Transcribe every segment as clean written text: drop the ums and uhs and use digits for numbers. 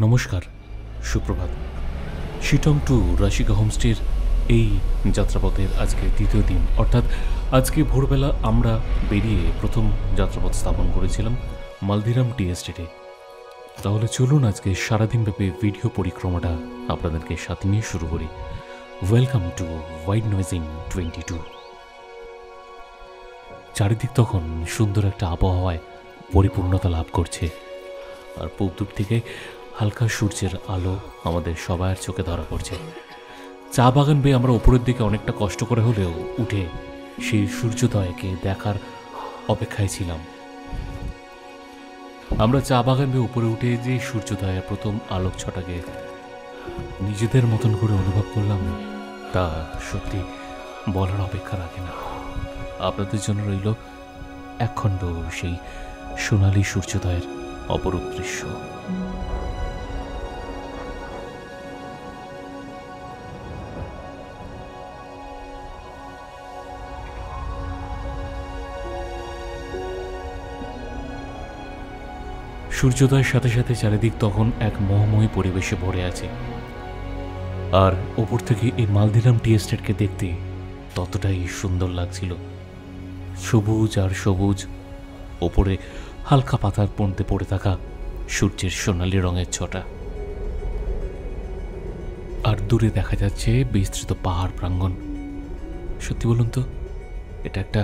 নমস্কার, সুপ্রভাত। শিটং টু রাশিকা হোমস্টের এই যাত্রাপথের আজকে দ্বিতীয় দিন, অর্থাৎ আজকে ভোরবেলা আমরা বেরিয়ে প্রথম যাত্রাপথ স্থাপন করেছিলাম মালদিরাম টি এস্টেটে। তাহলে চলুন আজকে সারাদিনব্যাপী ভিডিও পরিক্রমাটা আপনাদেরকে সাথে নিয়ে শুরু করি। Welcome to white noising 22। চারিদিক তখন সুন্দর একটা আবহাওয়ায় পরিপূর্ণতা লাভ করছে, আর পূব দিক থেকে হালকা সূর্যের আলো আমাদের সবার চোখে ধরা পড়ছে। চা বাগান বেয়ে আমরা ওপরের দিকে অনেকটা কষ্ট করে হলেও উঠে সেই সূর্যোদয়কে দেখার অপেক্ষায় ছিলাম। আমরা চা বাগান বেয়ে উপরে উঠে যে সূর্যোদয়ের প্রথম আলোক ছটাকে নিজেদের মতন করে অনুভব করলাম, তা সত্যি বলার অপেক্ষা রাখে না। আপনাদের জন্য রইল একখণ্ড সেই সোনালী সূর্যোদয়ের অপরূপ দৃশ্য। সূর্যোদয়ের সাথে সাথে চারিদিক তখন এক মোহময়ী পরিবেশে ভরে আছে, আর ওপর থেকে এই মালদিরাম টি এস্টেটকে দেখতে ততটাই সুন্দর লাগছিল। সবুজ আর সবুজ, ওপরে হালকা পাতার পর্দে পড়ে থাকা সূর্যের সোনালি রঙের ছটা, আর দূরে দেখা যাচ্ছে বিস্তৃত পাহাড় প্রাঙ্গণ। সত্যি বলুন তো, এটা একটা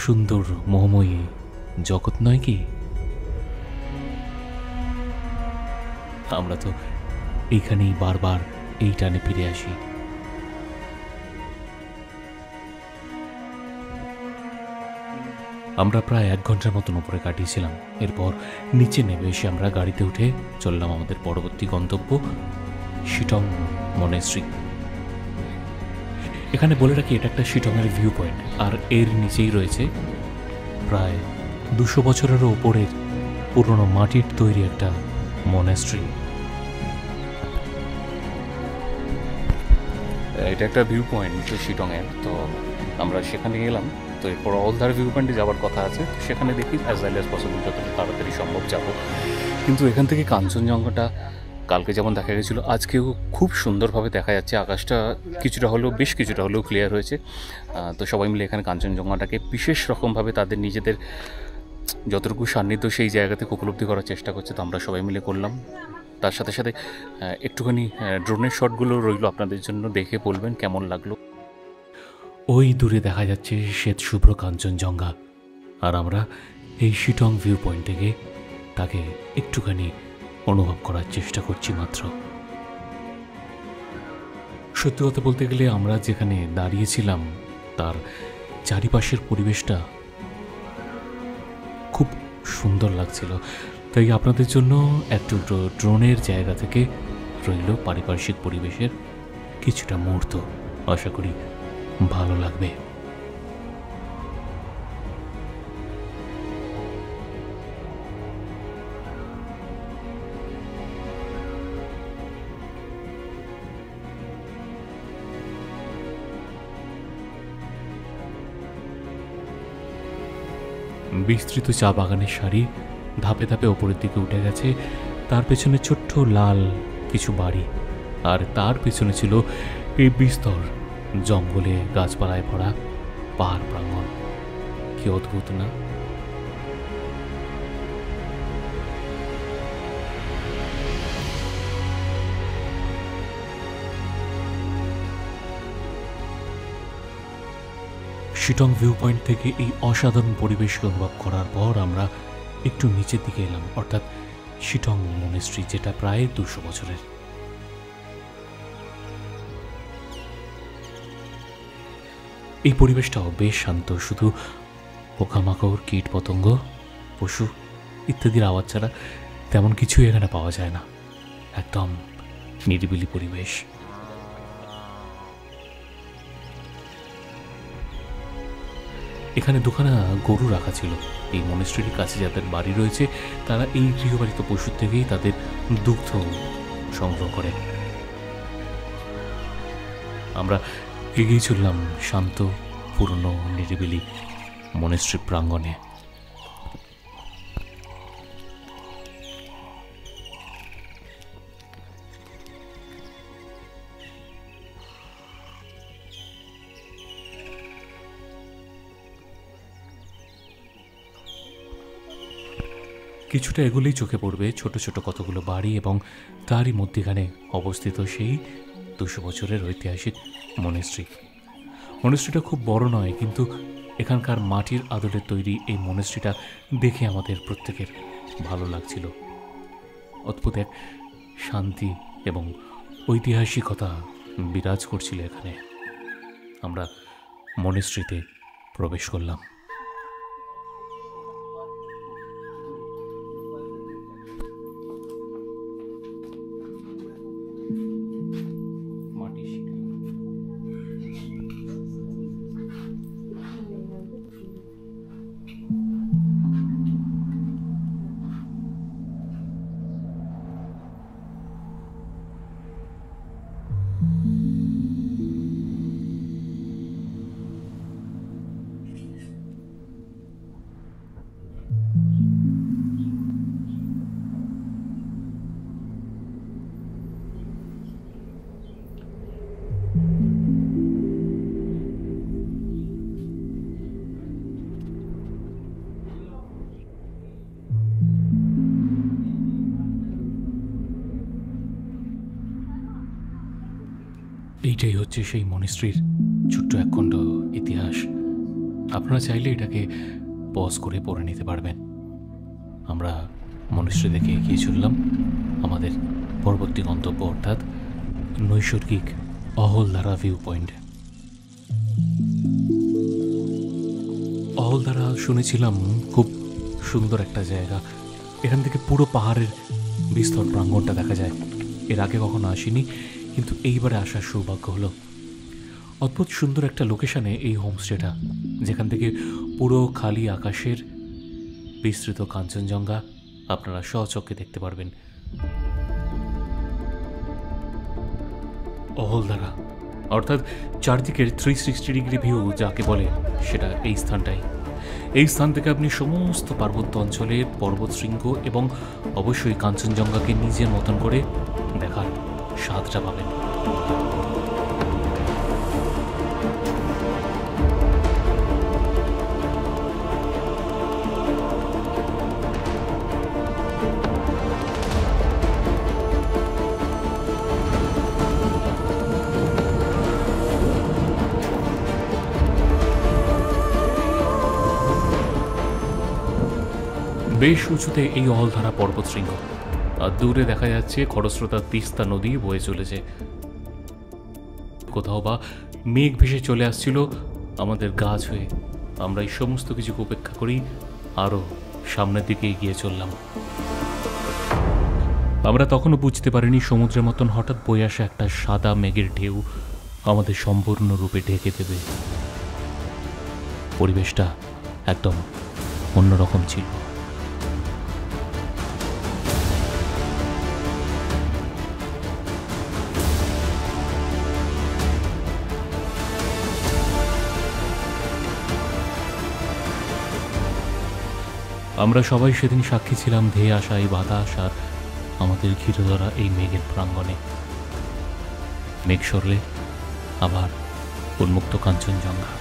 সুন্দর মোহময়ী জগৎ নয় কি? আমরা তো এইখানেই বারবার এই টানে ফিরে আসি। আমরা প্রায় 1 ঘন্টার মতন উপরে কাটিয়েছিলাম। এরপর নিচে নেমে এসে আমরা গাড়িতে উঠে চললাম আমাদের পরবর্তী গন্তব্য শিটং মনেস্ট্রি। এখানে বলে রাখি, এটা একটা শিটংয়ের ভিউ পয়েন্ট, আর এর নিচেই রয়েছে প্রায় 200 বছরেরও উপরের পুরনো মাটির তৈরি একটা মনেস্ট্রি। এটা একটা ভিউ পয়েন্ট শিটংয়ের, তো আমরা সেখানে এলাম। তো এরপর অলধার ভিউ পয়েন্টে যাওয়ার কথা আছে, সেখানে দেখি অ্যাজ ওয়েল অ্যাজ পসিবল যতটা তাড়াতাড়ি সম্ভব যাব। কিন্তু এখান থেকে কাঞ্চনজঙ্ঘাটা কালকে যেমন দেখা গেছিলো, আজকেও খুব সুন্দরভাবে দেখা যাচ্ছে। আকাশটা বেশ কিছুটা হলেও ক্লিয়ার হয়েছে। তো সবাই মিলে এখানে কাঞ্চনজঙ্ঘাটাকে বিশেষ রকমভাবে তাদের নিজেদের যতটুকু সান্নিধ্য সেই জায়গা থেকে উপলব্ধি করার চেষ্টা করছে। তো আমরা সবাই মিলে করলাম। তার সাথে সাথে একটুখানি ড্রোনের শটগুলো রইল আপনাদের জন্য, দেখে বলবেন কেমন লাগলো। ওই দূরে দেখা যাচ্ছে শ্বেত শুভ্র কাঞ্চনজঙ্ঘা, আর আমরা এই শিটং ভিউ পয়েন্ট থেকে তাকে একটুখানি অনুভব করার চেষ্টা করছি মাত্র। সত্যি কথা বলতে গেলে আমরা যেখানে দাঁড়িয়েছিলাম তার চারিপাশের পরিবেশটা খুব সুন্দর লাগছিল। তাই আপনাদের জন্য একটু ড্রোনের জায়গা থেকে রইল পারিপার্শ্বিক পরিবেশের কিছুটা মুহূর্ত। আশা করি ভালো লাগবে। বিস্তৃত চা বাগানের সারি ধাপে ধাপে ওপরের দিকে উঠে গেছে। তার পেছনে ছোট্ট লাল কিছু বাড়ি, আর তার পেছনে ছিল এই বিস্তর জঙ্গলে গাছপালায় ভরা পাহাড় প্রাঙ্গণ। কি অদ্ভুত না? শিটং ভিউ পয়েন্ট থেকে এই অসাধারণ পরিবেশকে অনুভব করার পর আমরা একটু নিচের দিকে এলাম, অর্থাৎ শিটং মনেস্ট্রি, যেটা প্রায় 200 বছরের। এই পরিবেশটাও বেশ শান্ত, শুধু পোকামাকড়, কীট পতঙ্গ, পশু ইত্যাদির আওয়াজ ছাড়া তেমন কিছুই এখানে পাওয়া যায় না। একদম নিরিবিলি পরিবেশ। এখানে দুখানা গরু রাখা ছিল। এই মনেস্ট্রির কাছে যাদের বাড়ি রয়েছে তারা এই গৃহপালিত পশুর থেকেই তাদের দুগ্ধ সংগ্রহ করে। আমরা এগিয়ে চললাম শান্ত পুরনো নিরিবিলি মনেস্ট্রি প্রাঙ্গণে। কিছুটা এগুলোই চোখে পড়বে ছোট ছোট কতগুলো বাড়ি এবং তারই মধ্যেখানে অবস্থিত সেই 200 বছরের ঐতিহাসিক মনেস্ট্রি। মনেস্ট্রিটা খুব বড় নয়, কিন্তু এখানকার মাটির আদলে তৈরি এই মনেস্ট্রিটা দেখে আমাদের প্রত্যেকের ভালো লাগছিল। অদ্ভুত এক শান্তি এবং ঐতিহাসিকতা বিরাজ করছিল এখানে। আমরা মনেস্ট্রিতে প্রবেশ করলাম। এইটাই হচ্ছে সেই মনেস্ট্রির ছোট্ট একখণ্ড ইতিহাস। আপনারা চাইলে এটাকে পজ করে পড়ে নিতে পারবেন। আমরা মনেস্ট্রি দেখে এগিয়ে চললাম আমাদের পরবর্তী গন্তব্য, অর্থাৎ নৈসর্গিক অহলধারা ভিউ পয়েন্ট। অহলধারা শুনেছিলাম খুব সুন্দর একটা জায়গা। এখান থেকে পুরো পাহাড়ের বিস্তর প্রাঙ্গণটা দেখা যায়। এর আগে কখনো আসিনি, কিন্তু এইবারে আসার সৌভাগ্য হলো। অদ্ভুত সুন্দর একটা লোকেশানে এই হোমস্টেটা, যেখান থেকে পুরো খালি আকাশের বিস্তৃত কাঞ্চনজঙ্ঘা আপনারা স্বচক্ষে দেখতে পারবেন। অহলধারা অর্থাৎ চারদিকের 360 ডিগ্রি ভিউ যাকে বলে, সেটা এই স্থানটাই। এই স্থান থেকে আপনি সমস্ত পার্বত্য অঞ্চলের পর্বতশৃঙ্গ এবং অবশ্যই কাঞ্চনজঙ্ঘাকে নিজের মতন করে দেখার স্বাদটা পাবেন। বেশ উঁচুতে এই অহলধারা পর্বতশৃঙ্গ, আর দূরে দেখা যাচ্ছে খরস্রোতা তিস্তা নদী বয়ে চলেছে। কোথাও বা মেঘ ভেসে চলে আসছিল আমাদের গাছ হয়ে। আমরা এই সমস্ত কিছুকে উপেক্ষা করি আরও সামনের দিকে এগিয়ে চললাম। আমরা তখনও বুঝতে পারিনি সমুদ্রের মতন হঠাৎ বয়ে আসা একটা সাদা মেঘের ঢেউ আমাদের সম্পূর্ণরূপে ঢেকে দেবে। পরিবেশটা একদম অন্যরকম ছিল। আমরা সবাই সেদিন সাক্ষী ছিলাম ধেয়ে আসা এই বাতাস আর আমাদের ঘিরে ধরা এই মেঘের প্রাঙ্গণে। মেঘ সরলে আবার উন্মুক্ত কাঞ্চনজঙ্ঘা।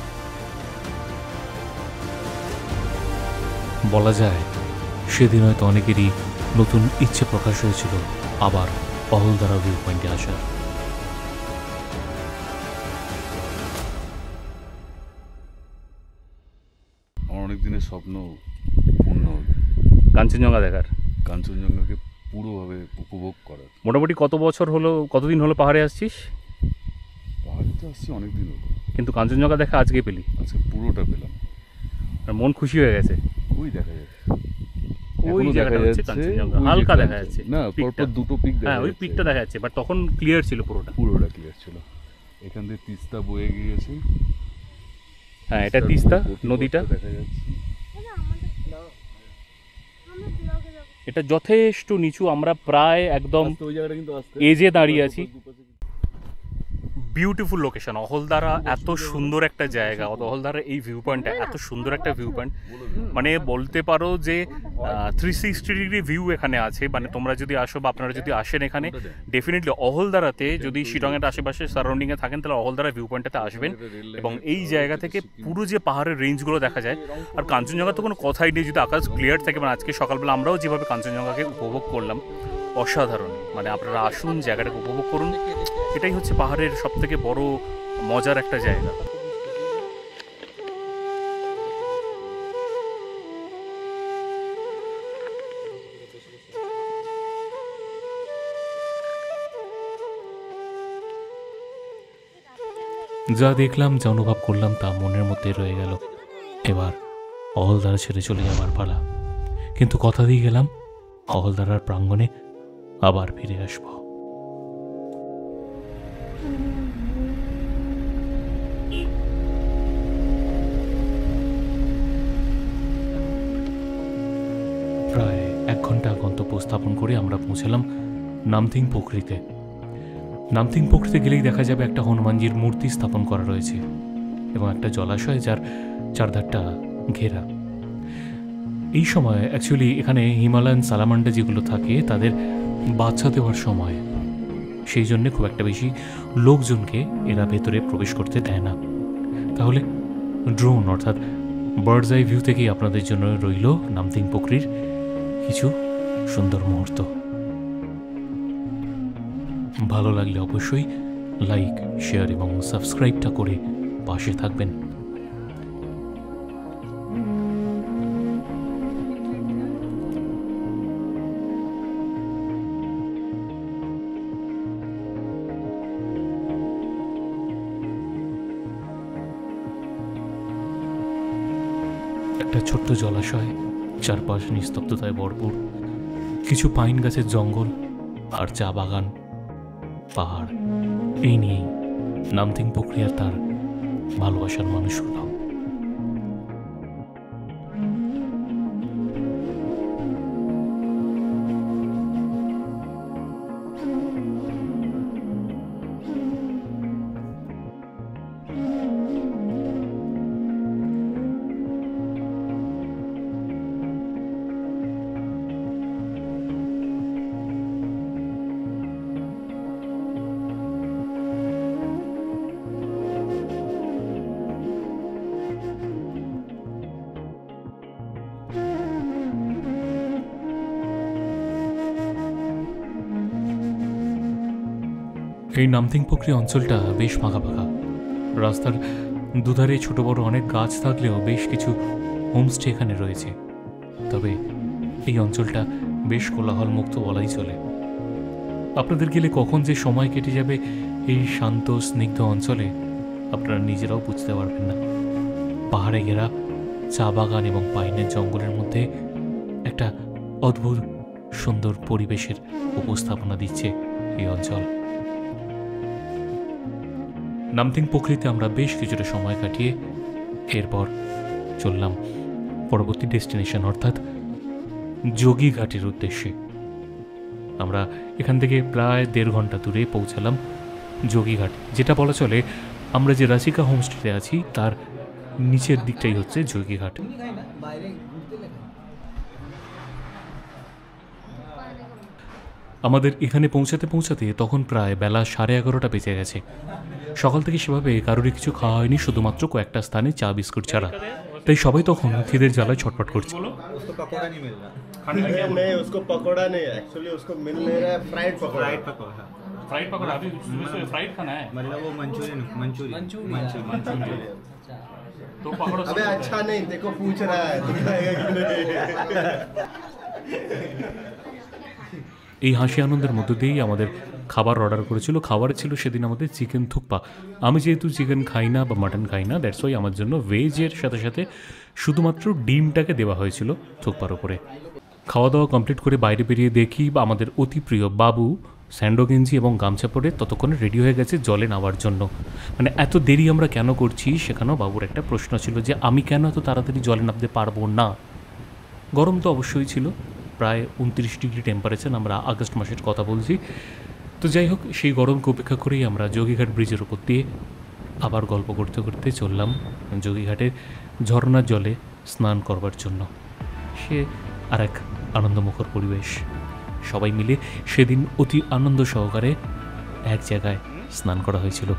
বলা যায় সেদিন হয়তো অনেকেরই নতুন ইচ্ছে প্রকাশ হয়েছিল আবার অহলধারা ভিউ পয়েন্টে আসার। অনেক দিনের স্বপ্ন পূর্ণ হবে, কাঞ্চনজঙ্ঘা দেখার, কাঞ্চনজঙ্ঘাকে পুরোভাবে উপভোগ করার। মোটামুটি কতদিন হলো পাহাড়ে আসছিস? পাহাড়ে তো আসছি অনেক দিন হলো, কিন্তু কাঞ্চনজঙ্ঘা দেখা আজকে পেলি? আজকে পুরোটা পেলাম। আর মন খুশি হয়ে গেছে। ওই দেখা যাচ্ছে, ওই জায়গাটা হচ্ছে কাঞ্চনজঙ্ঘা, হালকা দেখা যাচ্ছে না, পরপর দুটো পিক দেখা হ্যাঁ, ওই পিকটা দেখা যাচ্ছে, বাট তখন ক্লিয়ার ছিল, পুরোটা ক্লিয়ার ছিল। এখান থেকে তিস্তা বয়ে গিয়েছে। হ্যাঁ, এটা তিস্তা নদীটা দেখা যাচ্ছে। এটা যথেষ্ট নিচু, আমরা প্রায় একদম ওই জায়গাটা কিন্তু এজে দাঁড়িয়ে আছি। Beautiful location. অহলদারা এত সুন্দর একটা জায়গা, অহলদারা এই ভিউ পয়েন্টটা এত সুন্দর একটা ভিউ পয়েন্ট, মানে বলতে পারো যে 360 ডিগ্রি ভিউ এখানে আছে। মানে তোমরা যদি আসো বা আপনারা যদি আসেন এখানে, ডেফিনেটলি অহলদারাতে যদি শিলংয়ের আশেপাশে সারাউন্ডিংয়ে থাকেন তাহলে অহলদারা ভিউ পয়েন্টটাতে আসবেন। এবং এই জায়গা থেকে পুরো যে পাহাড়ের রেঞ্জগুলো দেখা যায়, আর কাঞ্চনজঙ্ঘা তো কোনো কথাই নেই যদি আকাশ ক্লিয়ার থাকে। মানে আজকে সকালবেলা আমরাও যেভাবে কাঞ্চনজঙ্ঘাকে উপভোগ করলাম, অসাধারণ। মানে আপনারা আসুন, জায়গাটাকে উপভোগ করুন। এটাই হচ্ছে পাহাড়ের সবথেকে বড় মজার একটা জায়গা। যা দেখলাম, যা অনুভব করলাম তা মনের মধ্যে রয়ে গেল। এবার অহলদারা ছেড়ে চলে যাবার পালা। কিন্তু কথা দিয়ে গেলাম, অহলদারার প্রাঙ্গণে আবার ফিরে আসব। প্রায় 1 ঘন্টা গন্তব্য স্থাপন করে আমরা পৌঁছলাম নামথিং পোখরিতে। নামথিং পোখরিতে গেলেই দেখা যাবে একটা হনুমানজির মূর্তি স্থাপন করা রয়েছে এবং একটা জলাশয় যার চারধারটা ঘেরা। এই সময় অ্যাকচুয়ালি এখানে হিমালয়ান সালামান্ডা যেগুলো থাকে তাদের বাচ্চা দেওয়ার সময়, সেই জন্যে খুব একটা বেশি লোকজনকে এরা ভেতরে প্রবেশ করতে দেয় না। তাহলে ড্রোন অর্থাৎ বার্ডস আই ভিউ থেকেই আপনাদের জন্য রইল নামথিং পোখরির কিছু সুন্দর মুহূর্ত। ভালো লাগলে অবশ্যই লাইক, শেয়ার এবং সাবস্ক্রাইবটা করে পাশে থাকবেন। একটা ছোট্ট জলাশয়, চারপাশ নিস্তব্ধতায় ভরপুর, কিছু পাইন গাছের জঙ্গল আর চা বাগান, পাহাড়, এই নিয়েই নামথিং পোখরি আর তার ভালোবাসার মানুষগুলো। এই নামথিং পোখরি অঞ্চলটা বেশ ফাঁকা ফাঁকা। রাস্তার দুধারে ছোট বড় অনেক গাছ থাকলেও বেশ কিছু হোমস্টে এখানে রয়েছে। তবে এই অঞ্চলটা বেশ কোলাহলমুক্ত বলাই চলে। আপনাদের গেলে কখন যে সময় কেটে যাবে এই শান্ত স্নিগ্ধ অঞ্চলে আপনারা নিজেরাও বুঝতে পারবেন না। পাহাড়ে ঘেরা চা বাগান এবং পাইনের জঙ্গলের মধ্যে একটা অদ্ভুত সুন্দর পরিবেশের উপস্থাপনা দিচ্ছে এই অঞ্চল। নামথিং পোখরিতে আমরা বেশ কিছুটা সময় কাটিয়ে এরপর চললাম পরবর্তী ডেস্টিনেশন অর্থাৎ যোগীঘাটের উদ্দেশ্যে। আমরা এখান থেকে প্রায় 1.5 ঘন্টা দূরে পৌঁছালাম যোগীঘাট, যেটা বলা চলে আমরা যে রাসিকা হোমস্টেতে আছি তার নিচের দিকটাই হচ্ছে যোগীঘাট। আমাদের এখানে পৌঁছাতে পৌঁছাতে তখন প্রায় বেলা 11:30 বেজে গেছে। সকাল থেকে সেভাবে কারোরই কিছু খাওয়া হয়নি, শুধুমাত্র কয়েকটা স্থানে চা বিস্কুট ছাড়া। তাই সবাই তখন খিদের জ্বালায় ছটফট করছে। এই হাসি আনন্দের মধ্য দিয়েই আমাদের খাবার অর্ডার করেছিল। খাবার ছিল সেদিন আমাদের চিকেন থুকপা। আমি যেহেতু চিকেন খাই না বা মাটন খাই না, দ্যাটস ওয়াই আমার জন্য ভেজের সাথে সাথে শুধুমাত্র ডিমটাকে দেওয়া হয়েছিল থুকপার ওপরে। খাওয়া দাওয়া কমপ্লিট করে বাইরে বেরিয়ে দেখি আমাদের অতি প্রিয় বাবু স্যান্ডো গেঞ্জি এবং গামছা পরে ততক্ষণে রেডি হয়ে গেছে জলে নামার জন্য। মানে এত দেরি আমরা কেন করছি, সেখানেও বাবুর একটা প্রশ্ন ছিল যে আমি কেন এত তাড়াতাড়ি জলে নামতে পারবো না। গরম তো অবশ্যই ছিল, প্রায় 29 ডিগ্রি টেম্পারেচার। আমরা আগস্ট মাসের কথা বলছি। তো যাই হোক, সেই গরমকে উপেক্ষা করেই আমরা যোগীঘাট ব্রিজের উপর দিয়ে আবার গল্প করতে করতে চললাম যোগীঘাটের ঝর্ণার জলে স্নান করবার জন্য। সে আর এক আনন্দমুখর পরিবেশ। সবাই মিলে সেদিন অতি আনন্দ সহকারে এক জায়গায় স্নান করা হয়েছিল।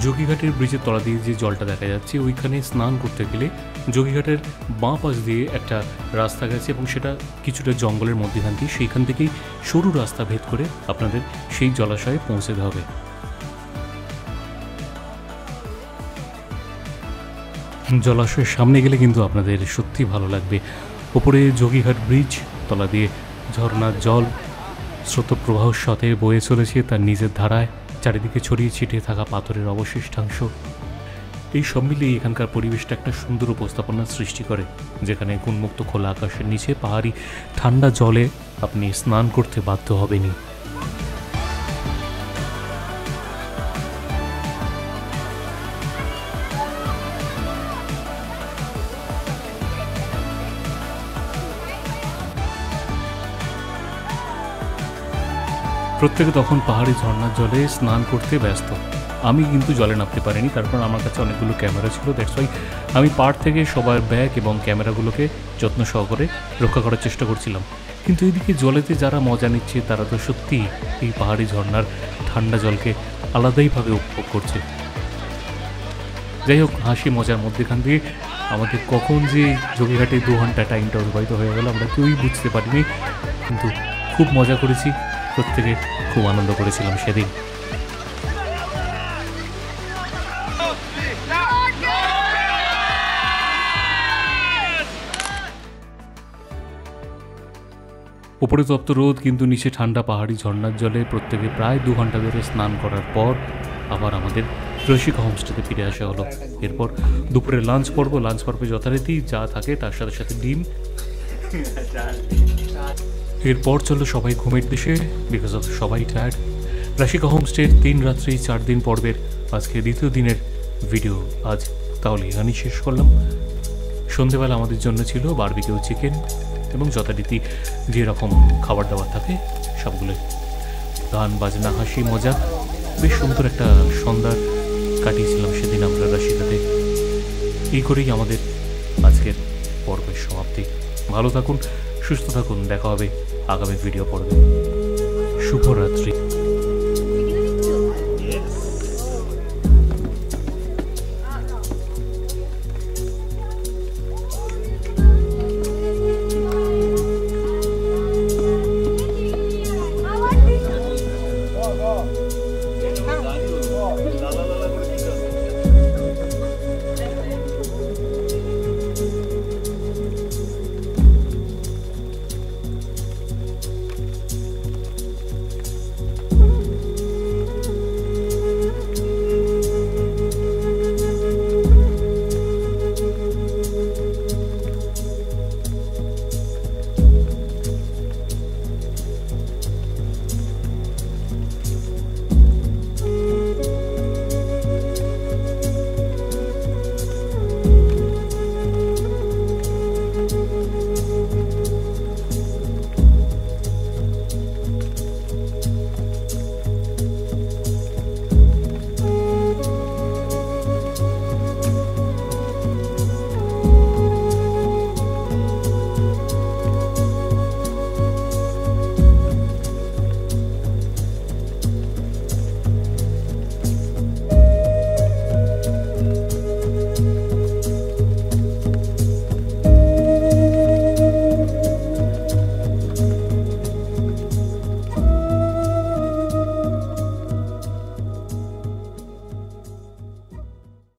যোগীঘাটের ব্রিজের তলা দিয়ে যে জলটা দেখা যাচ্ছে, ওইখানে স্নান করতে গেলে যোগীঘাটের বাঁ পাশ দিয়ে একটা রাস্তা গেছে এবং সেটা কিছুটা জঙ্গলের মধ্যেখান দিয়ে, সেইখান থেকেই সরু রাস্তা ভেদ করে আপনাদের সেই জলাশয়ে পৌঁছতে হবে। জলাশয়ের সামনে গেলে কিন্তু আপনাদের সত্যি ভালো লাগবে। ওপরে যোগীঘাট ব্রিজ, তলা দিয়ে ঝর্ণার জল স্রোতপ্রবাহের সাথে বয়ে চলেছে তার নিজের ধারায়, চারিদিকে ছড়িয়ে ছিটিয়ে থাকা পাথরের অবশিষ্টাংশ। এই সব মিলিয়ে এখানকার পরিবেশটা একটা সুন্দর উপস্থাপনার সৃষ্টি করে, যেখানে গুণমুক্ত খোলা আকাশের নিচে পাহাড়ি ঠান্ডা জলে আপনি স্নান করতে বাধ্য হবেনই। প্রত্যেকে তখন পাহাড়ি ঝর্ণার জলে স্নান করতে ব্যস্ত। আমি কিন্তু জলে নামতে পারিনি, তারপর আমার কাছে অনেকগুলো ক্যামেরা ছিল। দ্যাটস ওয়াই আমি পাড় থেকে সবার ব্যাগ এবং ক্যামেরাগুলোকে যত্ন সহকারে রক্ষা করার চেষ্টা করছিলাম। কিন্তু এদিকে জলেতে যারা মজা নিচ্ছে তারা তো সত্যিই এই পাহাড়ি ঝর্ণার ঠান্ডা জলকে আলাদাইভাবে উপভোগ করছে। যাই হোক, হাসি মজার মধ্যেখান দিয়ে আমাদের কখন যে যোগীঘাটে 2 ঘন্টা টাইমটা অতিবাহিত হয়ে গেল আমরা কেউই বুঝতে পারিনি, কিন্তু খুব মজা করেছি, প্রত্যেকে খুব আনন্দ করেছিলাম সেদিন। ওপরে তপ্ত রোদ, কিন্তু নিচে ঠান্ডা পাহাড়ি ঝর্ণার জলে প্রত্যেকে প্রায় 2 ঘন্টা ধরে স্নান করার পর আবার আমাদের রসিকা হোমস্টেতে ফিরে আসা হলো। এরপর দুপুরে লাঞ্চ পর্বে যথারীতি যা থাকে তার সাথে সাথে ডিম। এরপর চললো সবাই ঘুমের দেশে, বিকজ অফ সবাই টায়ার্ড। রসিকা হোমস্টের 3 রাত্রি 4 দিন পর্বের আজকে দ্বিতীয় দিনের ভিডিও আজ তাহলে এখানেই শেষ করলাম। সন্ধেবেলা আমাদের জন্য ছিল বারবিকিউ চিকেন এবং যথারীতি যেরকম খাবার দাবার থাকে সবগুলো। গান বাজনা, হাসি মজা, বেশ সুন্দর একটা সন্ধ্যা কাটিয়েছিলাম সেদিন আমরা রসিকাতে। এই করেই আমাদের আজকের পর্বের সমাপ্তি। ভালো থাকুন, সুস্থ থাকুন, দেখা হবে আগামী ভিডিও পর্বে। শুভরাত্রি।